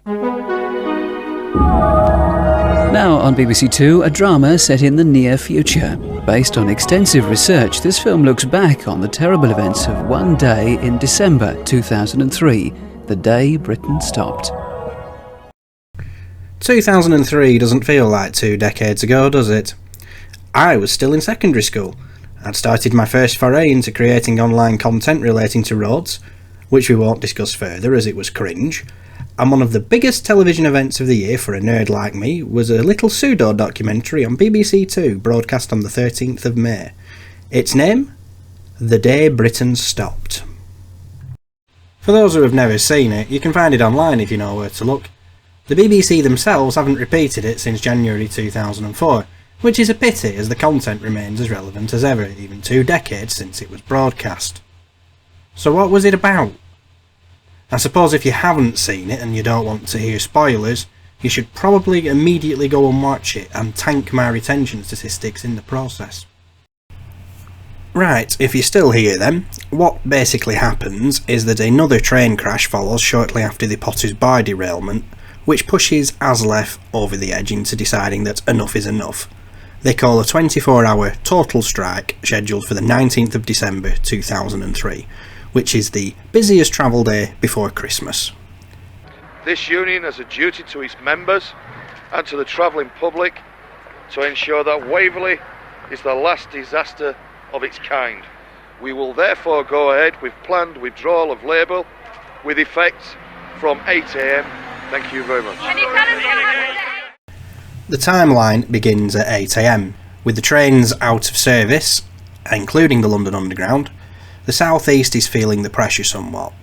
Now on BBC Two, a drama set in the near future. Based on extensive research, this film looks back on the terrible events of one day in December 2003, the day Britain stopped. 2003 doesn't feel like 2 decades ago, does it? I was still in secondary school. I'd started my first foray into creating online content relating to roads, which we won't discuss further as it was cringe, and one of the biggest television events of the year for a nerd like me was a little pseudo-documentary on BBC Two broadcast on the 13th of May. Its name? The Day Britain Stopped. For those who have never seen it, you can find it online if you know where to look. The BBC themselves haven't repeated it since January 2004, which is a pity as the content remains as relevant as ever, even 2 decades since it was broadcast. So what was it about? I suppose if you haven't seen it and you don't want to hear spoilers, you should probably immediately go and watch it and tank my retention statistics in the process. Right, if you're still here then, what basically happens is that another train crash follows shortly after the Potters Bar derailment, which pushes ASLEF over the edge into deciding that enough is enough. They call a 24-hour total strike scheduled for the 19th of December 2003, which is the busiest travel day before Christmas. This union has a duty to its members and to the travelling public to ensure that Waverley is the last disaster of its kind. We will therefore go ahead with planned withdrawal of labour with effect from 8 AM. Thank you very much. The timeline begins at 8 AM, with the trains out of service, including the London Underground. The South East is feeling the pressure somewhat.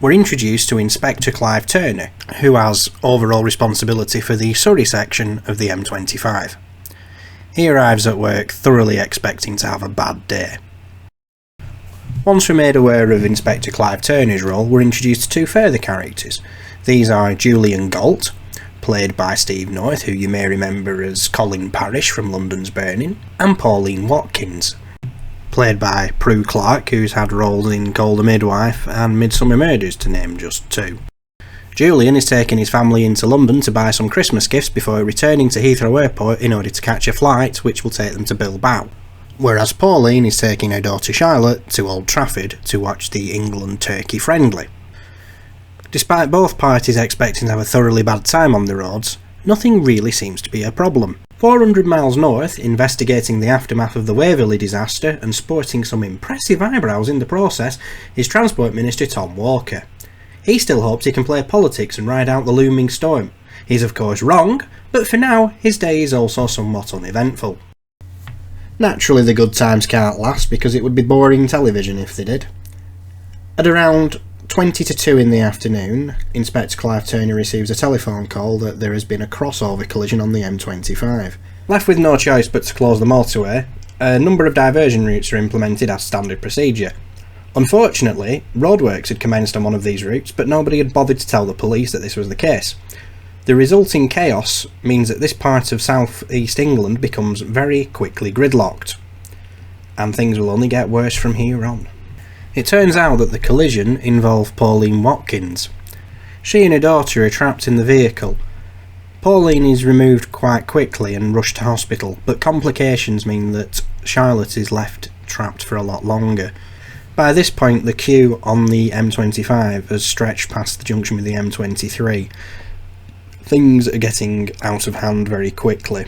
We're introduced to Inspector Clive Turner, who has overall responsibility for the Surrey section of the M25. He arrives at work thoroughly expecting to have a bad day. Once we're made aware of Inspector Clive Turner's role, we're introduced to 2 further characters. These are Julian Galt, played by Steve North, who you may remember as Colin Parrish from London's Burning, and Pauline Watkins, played by Prue Clark, who's had roles in Call the Midwife and Midsummer Murders, to name just 2. Julian is taking his family into London to buy some Christmas gifts before returning to Heathrow Airport in order to catch a flight which will take them to Bilbao, whereas Pauline is taking her daughter Charlotte to Old Trafford to watch the England-Turkey friendly. Despite both parties expecting to have a thoroughly bad time on the roads, nothing really seems to be a problem. 400 miles north, investigating the aftermath of the Waverley disaster and sporting some impressive eyebrows in the process, is Transport Minister Tom Walker. He still hopes he can play politics and ride out the looming storm. He's of course wrong, but for now his day is also somewhat uneventful. Naturally the good times can't last because it would be boring television if they did. At around 20 to 2 in the afternoon, Inspector Clive Turner receives a telephone call that there has been a crossover collision on the M25. Left with no choice but to close the motorway, a number of diversion routes are implemented as standard procedure. Unfortunately, roadworks had commenced on one of these routes, but nobody had bothered to tell the police that this was the case. The resulting chaos means that this part of South East England becomes very quickly gridlocked, and things will only get worse from here on. It turns out that the collision involved Pauline Watkins. She and her daughter are trapped in the vehicle. Pauline is removed quite quickly and rushed to hospital, but complications mean that Charlotte is left trapped for a lot longer. By this point the queue on the M25 has stretched past the junction with the M23. Things are getting out of hand very quickly.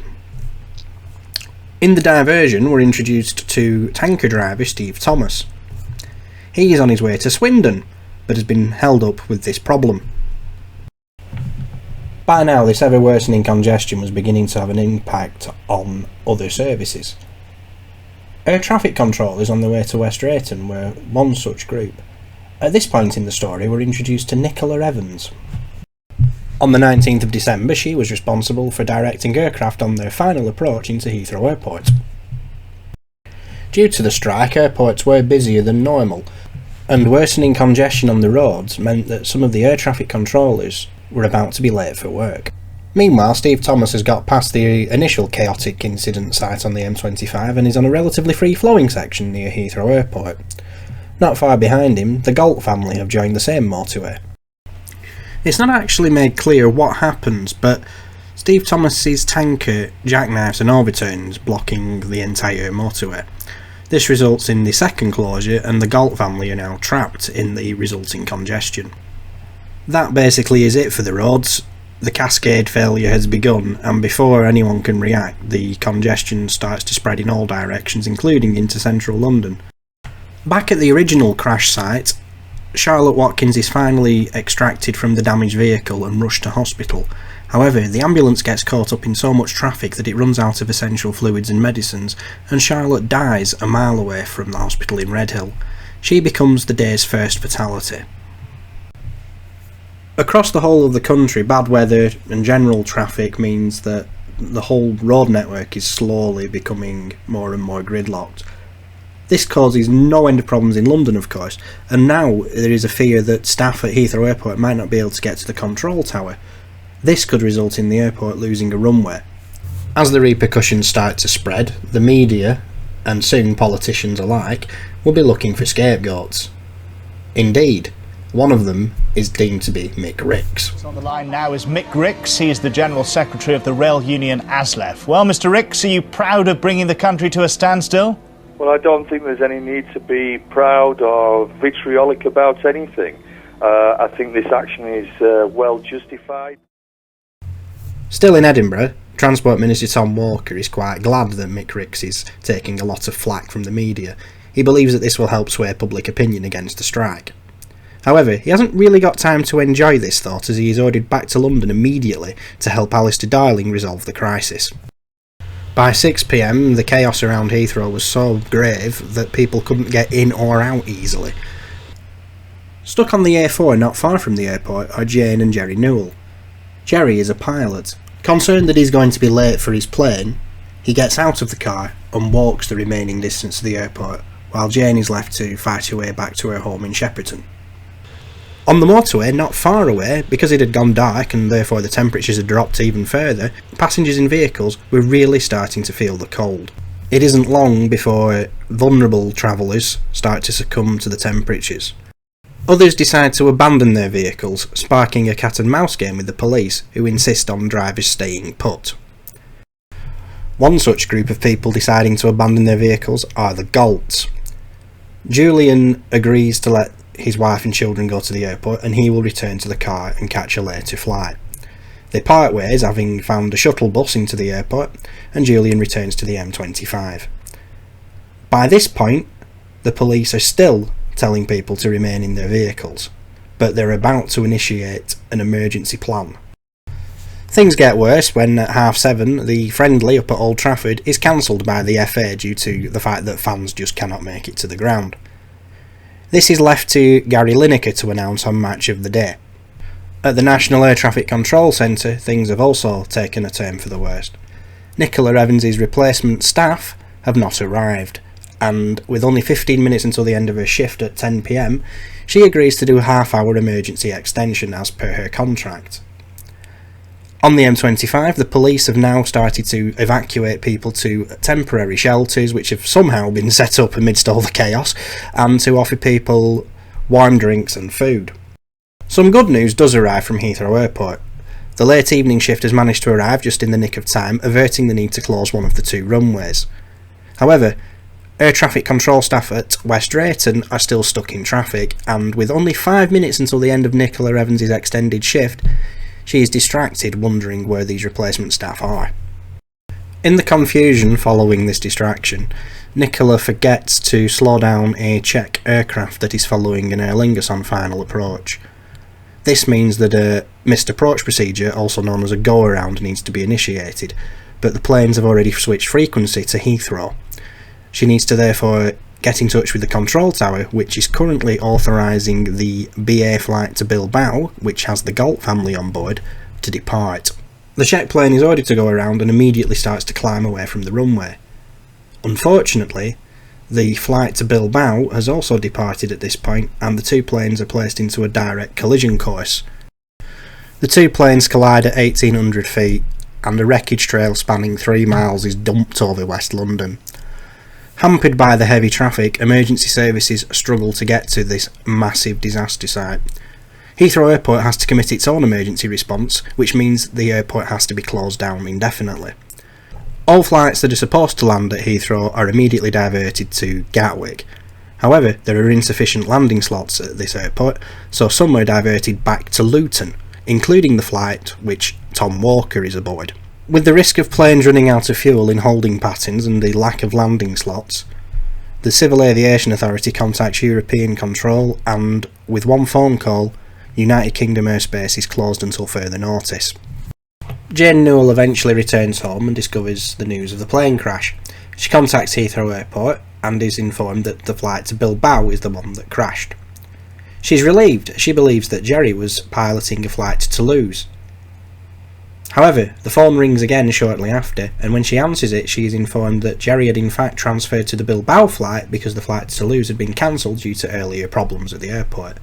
In the diversion we're introduced to tanker driver Steve Thomas. He is on his way to Swindon, but has been held up with this problem. By now this ever worsening congestion was beginning to have an impact on other services. Air traffic controllers on their way to West Drayton were one such group. At this point in the story we're introduced to Nicola Evans. On the 19th of December she was responsible for directing aircraft on their final approach into Heathrow Airport. Due to the strike, airports were busier than normal, and worsening congestion on the roads meant that some of the air traffic controllers were about to be late for work. Meanwhile, Steve Thomas has got past the initial chaotic incident site on the M25 and is on a relatively free-flowing section near Heathrow Airport. Not far behind him, the Galt family have joined the same motorway. It's not actually made clear what happens, but Steve Thomas's tanker jackknifes and overturns, blocking the entire motorway. This results in the second closure, and the Galt family are now trapped in the resulting congestion. That basically is it for the roads. The cascade failure has begun, and before anyone can react, the congestion starts to spread in all directions, including into central London. Back at the original crash site, Charlotte Watkins is finally extracted from the damaged vehicle and rushed to hospital. However, the ambulance gets caught up in so much traffic that it runs out of essential fluids and medicines, and Charlotte dies a mile away from the hospital in Redhill. She becomes the day's first fatality. Across the whole of the country, bad weather and general traffic means that the whole road network is slowly becoming more and more gridlocked. This causes no end of problems in London, of course, and now there is a fear that staff at Heathrow Airport might not be able to get to the control tower. This could result in the airport losing a runway. As the repercussions start to spread, the media, and soon politicians alike, will be looking for scapegoats. Indeed, one of them is deemed to be Mick Ricks. On the line now is Mick Ricks. He is the General Secretary of the rail union ASLEF. Well, Mr Ricks, are you proud of bringing the country to a standstill? Well, I don't think there's any need to be proud or vitriolic about anything. I think this action is well justified. Still in Edinburgh, Transport Minister Tom Walker is quite glad that Mick Ricks is taking a lot of flack from the media. He believes that this will help sway public opinion against the strike. However, he hasn't really got time to enjoy this thought, as he is ordered back to London immediately to help Alistair Darling resolve the crisis. By 6 PM, the chaos around Heathrow was so grave that people couldn't get in or out easily. Stuck on the A4 not far from the airport are Jane and Jerry Newell. Jerry is a pilot. Concerned that he's going to be late for his plane, he gets out of the car and walks the remaining distance to the airport, while Jane is left to fight her way back to her home in Shepperton. On the motorway, not far away, because it had gone dark and therefore the temperatures had dropped even further, passengers in vehicles were really starting to feel the cold. It isn't long before vulnerable travellers start to succumb to the temperatures. Others decide to abandon their vehicles, sparking a cat and mouse game with the police, who insist on drivers staying put. One such group of people deciding to abandon their vehicles are the Galts. Julian agrees to let his wife and children go to the airport, and he will return to the car and catch a later flight. They part ways, having found a shuttle bus into the airport, and Julian returns to the M25. By this point, the police are still telling people to remain in their vehicles, but they're about to initiate an emergency plan. Things get worse when at 7:30 the friendly up at Old Trafford is cancelled by the FA due to the fact that fans just cannot make it to the ground. This is left to Gary Lineker to announce on Match of the Day. At the National Air Traffic Control Centre, things have also taken a turn for the worst. Nicola Evans' replacement staff have not arrived, and with only 15 minutes until the end of her shift at 10 PM, she agrees to do a half-hour emergency extension as per her contract. On the M25, the police have now started to evacuate people to temporary shelters which have somehow been set up amidst all the chaos, and to offer people warm drinks and food. Some good news does arrive from Heathrow Airport. The late evening shift has managed to arrive just in the nick of time, averting the need to close one of the two runways. However, air traffic control staff at West Drayton are still stuck in traffic, and with only 5 minutes until the end of Nicola Evans' extended shift, she is distracted wondering where these replacement staff are. In the confusion following this distraction, Nicola forgets to slow down a Czech aircraft that is following an Aer Lingus on final approach. This means that a missed approach procedure, also known as a go-around, needs to be initiated, but the planes have already switched frequency to Heathrow. She needs to therefore get in touch with the control tower, which is currently authorising the BA flight to Bilbao, which has the Galt family on board, to depart. The Czech plane is ordered to go around and immediately starts to climb away from the runway. Unfortunately, the flight to Bilbao has also departed at this point, and the two planes are placed into a direct collision course. The two planes collide at 1,800 feet, and a wreckage trail spanning 3 miles is dumped over West London. Hampered by the heavy traffic, emergency services struggle to get to this massive disaster site. Heathrow Airport has to commit its own emergency response, which means the airport has to be closed down indefinitely. All flights that are supposed to land at Heathrow are immediately diverted to Gatwick. However, there are insufficient landing slots at this airport, so some were diverted back to Luton, including the flight which Tom Walker is aboard. With the risk of planes running out of fuel in holding patterns and the lack of landing slots, the Civil Aviation Authority contacts European Control and, with one phone call, United Kingdom airspace is closed until further notice. Jane Newell eventually returns home and discovers the news of the plane crash. She contacts Heathrow Airport and is informed that the flight to Bilbao is the one that crashed. She's relieved. She believes that Jerry was piloting a flight to Toulouse. However, the phone rings again shortly after, and when she answers it, she is informed that Jerry had in fact transferred to the Bilbao flight because the flight to Toulouse had been cancelled due to earlier problems at the airport.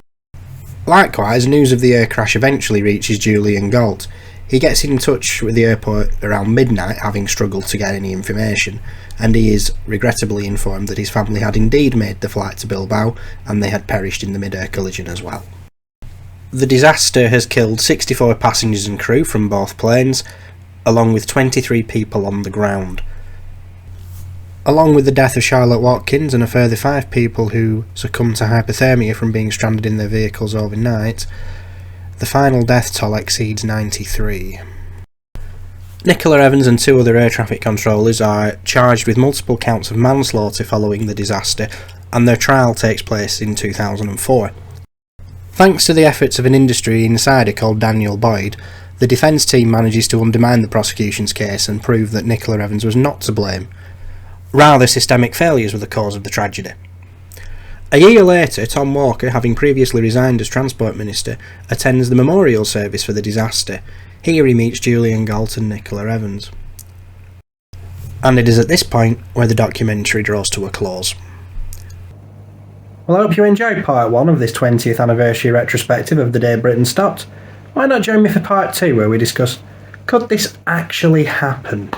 Likewise, news of the air crash eventually reaches Julian Galt. He gets in touch with the airport around midnight, having struggled to get any information, and he is regrettably informed that his family had indeed made the flight to Bilbao and they had perished in the mid-air collision as well. The disaster has killed 64 passengers and crew from both planes, along with 23 people on the ground. Along with the death of Charlotte Watkins and a further 5 people who succumbed to hypothermia from being stranded in their vehicles overnight, the final death toll exceeds 93. Nicola Evans and 2 other air traffic controllers are charged with multiple counts of manslaughter following the disaster, and their trial takes place in 2004. Thanks to the efforts of an industry insider called Daniel Boyd, the defence team manages to undermine the prosecution's case and prove that Nicola Evans was not to blame. Rather, systemic failures were the cause of the tragedy. A year later, Tom Walker, having previously resigned as Transport Minister, attends the memorial service for the disaster. Here he meets Julian Galt and Nicola Evans. And it is at this point where the documentary draws to a close. Well, I hope you enjoyed part 1 of this 20th anniversary retrospective of the day Britain stopped. Why not join me for part 2 where we discuss, could this actually happen?